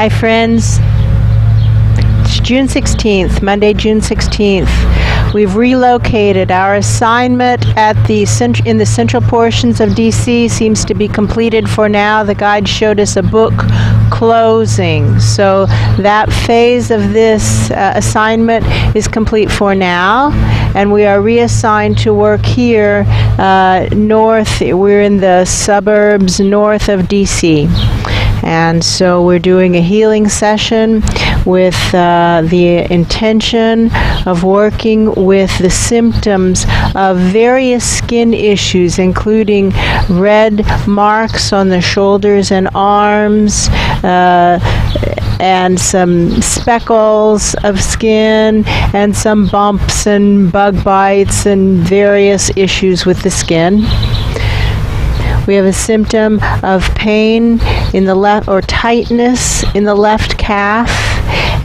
Hi friends, it's June 16th, Monday, June 16th. We've relocated. Our assignment at in the central portions of D.C. seems to be completed for now. The guide showed us a book closing. So that phase of this assignment is complete for now. And we are reassigned to work here north. We're in the suburbs north of D.C. And so we're doing a healing session with the intention of working with the symptoms of various skin issues, including red marks on the shoulders and arms, and some speckles of skin, and some bumps and bug bites and various issues with the skin. We have a symptom of pain in the left, or tightness in the left calf,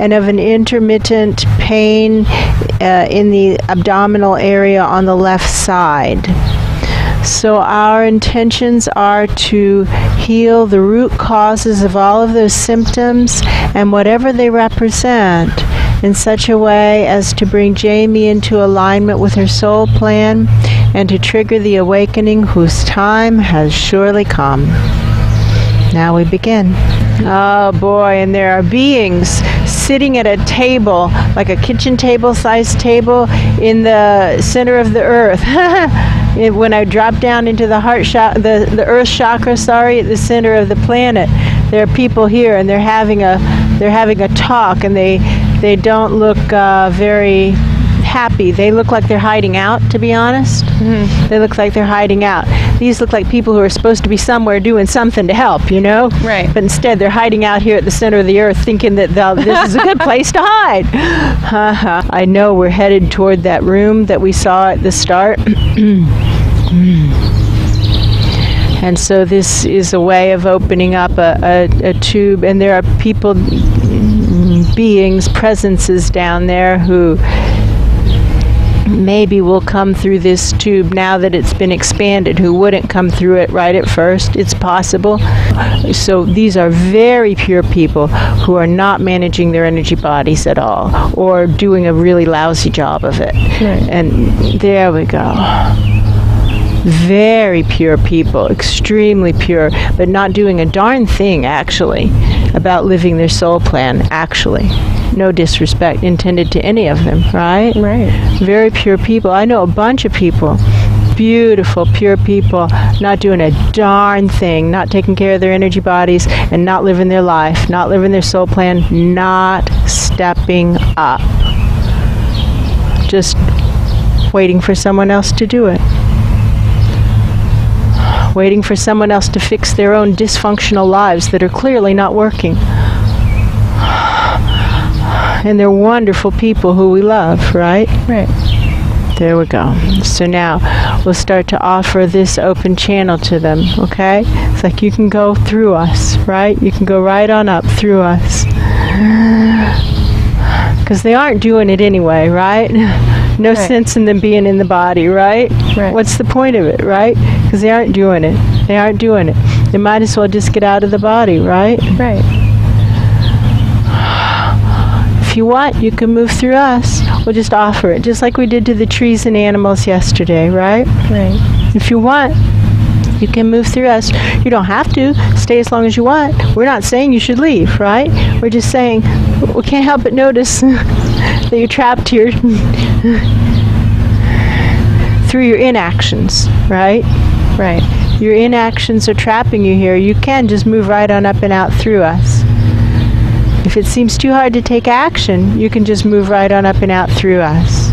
and of an intermittent pain in the abdominal area on the left side. So our intentions are to heal the root causes of all of those symptoms and whatever they represent in such a way as to bring Jamie into alignment with her soul plan and to trigger the awakening whose time has surely come. Now we begin. Oh boy, and there are beings sitting at a table, like a kitchen table sized table, in the center of the earth. When I drop down into the the earth chakra, at the center of the planet, there are people here, and they're having a talk, and they don't look very happy. They look like they're hiding out, to be honest. Mm-hmm. They look like they're hiding out. These look like people who are supposed to be somewhere doing something to help, you know? Right. But instead, they're hiding out here at the center of the earth, thinking that this is a good place to hide. I know we're headed toward that room that we saw at the start. And so this is a way of opening up a tube, and there are people, beings, presences down there who maybe will come through this tube now that it's been expanded, who wouldn't come through it right at first. It's possible. So these are very pure people who are not managing their energy bodies at all, or doing a really lousy job of it. Right. And there we go. Very pure people, extremely pure, but not doing a darn thing, actually, about living their soul plan, actually. No disrespect intended to any of them, right? Right. Very pure people. I know a bunch of people, beautiful, pure people, not doing a darn thing, not taking care of their energy bodies, and not living their life, not living their soul plan, not stepping up. Just waiting for someone else to do it. Waiting for someone else to fix their own dysfunctional lives that are clearly not working. And they're wonderful people who we love, right? Right. There we go. So now we'll start to offer this open channel to them, okay? It's like you can go through us, right? You can go right on up through us. Because they aren't doing it anyway, right? No sense in them being in the body, right? Right. What's the point of it, right? Because they aren't doing it. They aren't doing it. They might as well just get out of the body, right? Right. If you want, you can move through us. We'll just offer it, just like we did to the trees and animals yesterday, right? Right. If you want, you can move through us. You don't have to. Stay as long as you want. We're not saying you should leave, right? We're just saying we can't help but notice that you're trapped here through your inactions, right? Right. Your inactions are trapping you here. You can just move right on up and out through us. If it seems too hard to take action, you can just move right on up and out through us.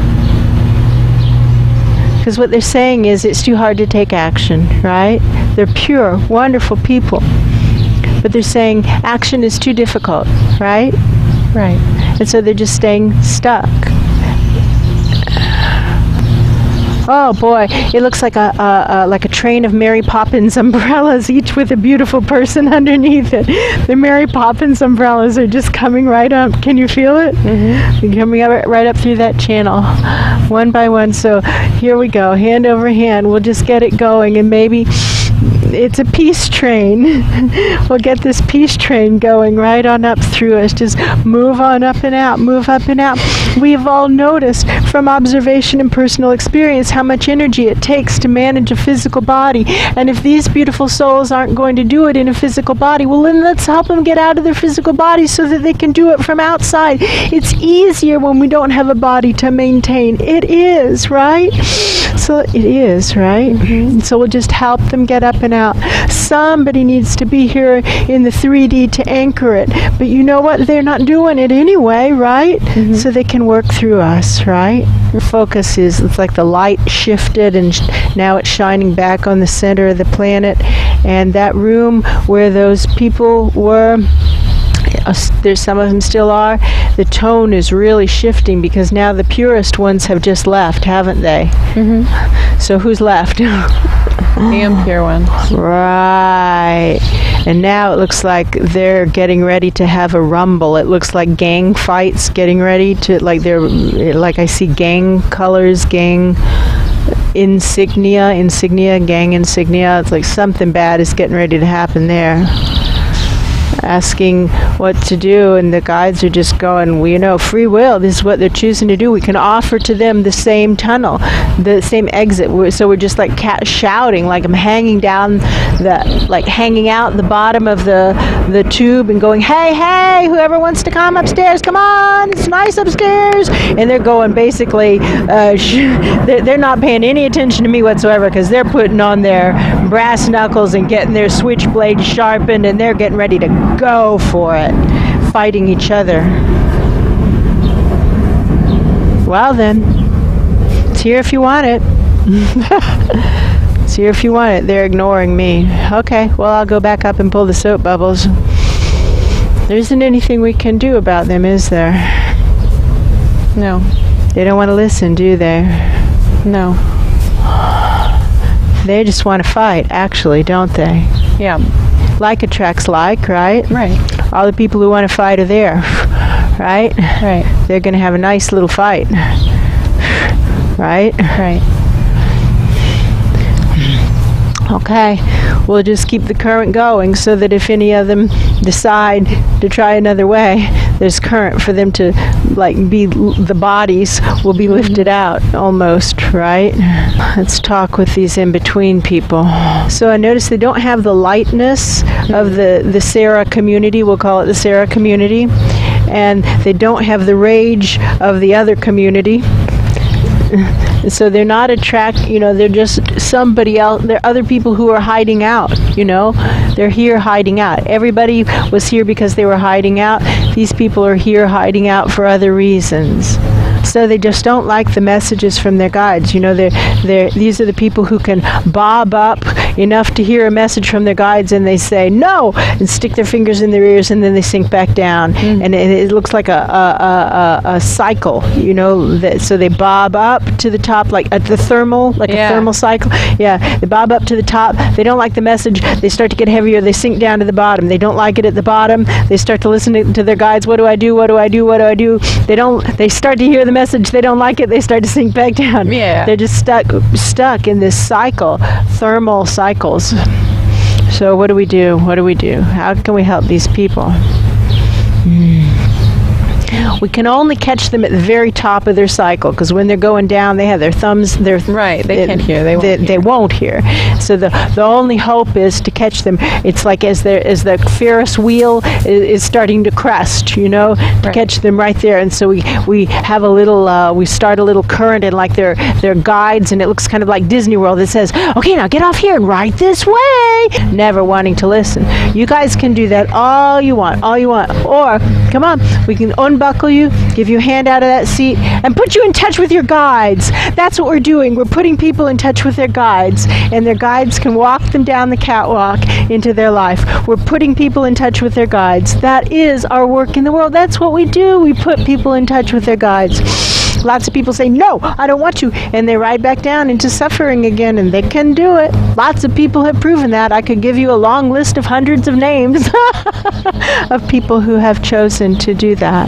Because what they're saying is it's too hard to take action, right? They're pure, wonderful people. But they're saying action is too difficult, right? Right. And so they're just staying stuck. Oh boy, it looks like a train of Mary Poppins umbrellas, each with a beautiful person underneath it. The Mary Poppins umbrellas are just coming right up. Can you feel it? Mm-hmm. They're coming up, right up through that channel, one by one. So here we go, hand over hand. We'll just get it going, and maybe it's a peace train. We'll get this peace train going right on up through us. Just move on up and out, move up and out. We've all noticed from observation and personal experience how much energy it takes to manage a physical body. And if these beautiful souls aren't going to do it in a physical body, well, then let's help them get out of their physical body so that they can do it from outside. It's easier when we don't have a body to maintain. It is, right? So it is, right? Mm-hmm. So we'll just help them get up and out. Somebody needs to be here in the 3D to anchor it. But you know what? They're not doing it anyway, right? Mm-hmm. So they can work through us, right? The focus is, it's like the light shifted and now it's shining back on the center of the planet. And that room where those people were, there's some of them still are, the tone is really shifting because now the purest ones have just left, haven't they? Mm-hmm. So who's left? The impure ones. Right. And now it looks like they're getting ready to have a rumble. It looks like gang fights getting ready to, like I see gang colors, gang insignia, gang insignia. It's like something bad is getting ready to happen there. Asking what to do, and the guides are just going, well, you know, free will, this is what they're choosing to do. We can offer to them the same tunnel, the same exit. So we're just like shouting, like I'm hanging down hanging out the bottom of the tube and going, hey, whoever wants to come upstairs, come on, it's nice upstairs. And they're going basically, they're not paying any attention to me whatsoever because they're putting on their brass knuckles and getting their switchblade sharpened, and they're getting ready to go for it, fighting each other. Well then, it's here if you want it. It's here if you want it. They're ignoring me. Okay, well, I'll go back up and pull the soap bubbles. There isn't anything we can do about them, is there? No. They don't want to listen, do they? No. They just want to fight, actually, don't they? Yeah. Like attracts like, right? Right. All the people who want to fight are there, right? Right. They're going to have a nice little fight, right? Right. Okay, we'll just keep the current going so that if any of them decide to try another way, there's current for them to, the bodies will be lifted out almost, right? Let's talk with these in-between people. So I notice they don't have the lightness of the Sarah community, we'll call it the Sarah community, and they don't have the rage of the other community. So they're not they're just somebody else. They're other people who are hiding out, They're here hiding out. Everybody was here because they were hiding out. These people are here hiding out for other reasons. So they just don't like the messages from their guides. These are the people who can bob up enough to hear a message from their guides and they say no and stick their fingers in their ears and then they sink back down. And it looks like a cycle, so they bob up to the top like a thermal cycle. Yeah, they bob up to the top. They don't like the message. They start to get heavier. They sink down to the bottom. They don't like it at the bottom. They start to listen to their guides. What do I do? What do I do? What do I do? They start to hear the message. They don't like it. They start to sink back down. Yeah. They're just stuck in this cycle, thermal cycles. So what do we do? What do we do? How can we help these people? We can only catch them at the very top of their cycle because when they're going down, they have their thumbs. Right. They can't hear. They won't hear. So the only hope is to catch them. It's like as the Ferris wheel is starting to crest, to catch them right there. And so we have a little. We start a little current in like their guides, and it looks kind of like Disney World. It says, "Okay, now get off here and ride this way." Never wanting to listen. You guys can do that all you want. Or come on, we can unbuckle you, give you a hand out of that seat, and put you in touch with your guides. That's what we're doing. We're putting people in touch with their guides, and their guides can walk them down the catwalk into their life. We're putting people in touch with their guides. That is our work in the world. That's what we do. We put people in touch with their guides. Lots of people say, no, I don't want to, and they ride back down into suffering again, and they can do it. Lots of people have proven that. I could give you a long list of hundreds of names of people who have chosen to do that.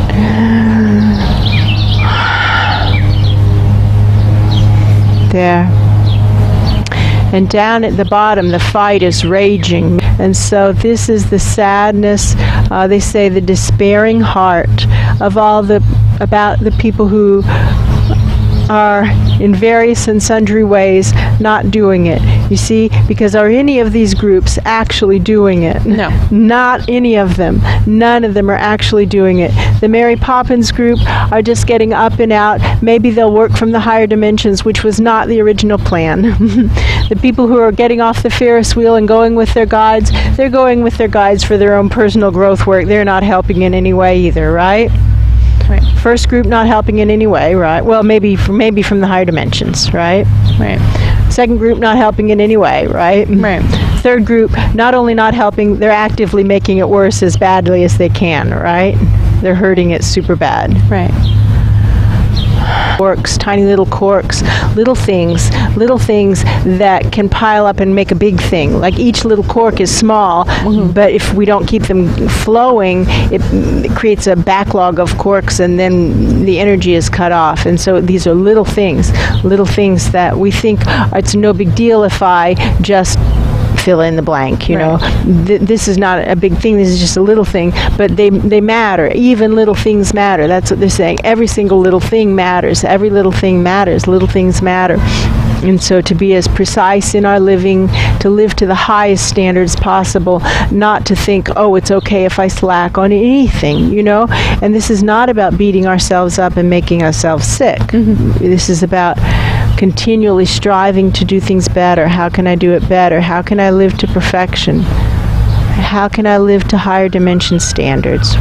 There. And down at the bottom, the fight is raging. And so this is the sadness, they say the despairing heart of about the people who are in various and sundry ways not doing it. You see, because are any of these groups actually doing it? No. Not any of them. None of them are actually doing it. The Mary Poppins group are just getting up and out. Maybe they'll work from the higher dimensions, which was not the original plan. The people who are getting off the Ferris wheel and going with their guides, they're going with their guides for their own personal growth work. They're not helping in any way either, right? Right. First group not helping in any way, right? Well, maybe from the higher dimensions, right? Right. Second group not helping in any way, right? Right. Third group not only not helping, they're actively making it worse as badly as they can, right? They're hurting it super bad. Right. Corks, tiny little corks, little things that can pile up and make a big thing. Like each little cork is small, but if we don't keep them flowing, it creates a backlog of corks, and then the energy is cut off. And so these are little things that we think it's no big deal if I just fill in the blank, you know. This is not a big thing, this is just a little thing, but they matter. Even little things matter. That's what they're saying. Every single little thing matters. Every little thing matters. Little things matter. And so to be as precise in our living, to live to the highest standards possible, not to think, oh, it's okay if I slack on anything, you know. And this is not about beating ourselves up and making ourselves sick. This is about continually striving to do things better. How can I do it better? How can I live to perfection? How can I live to higher dimension standards?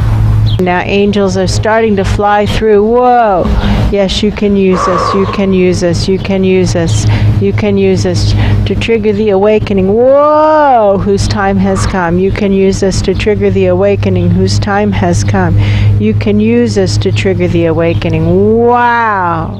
Now angels are starting to fly through. Whoa! Yes, you can use us. You can use us. You can use us. You can use us to trigger the awakening. Whoa! Whose time has come. You can use us to trigger the awakening. Whose time has come. You can use us to trigger the awakening. Wow!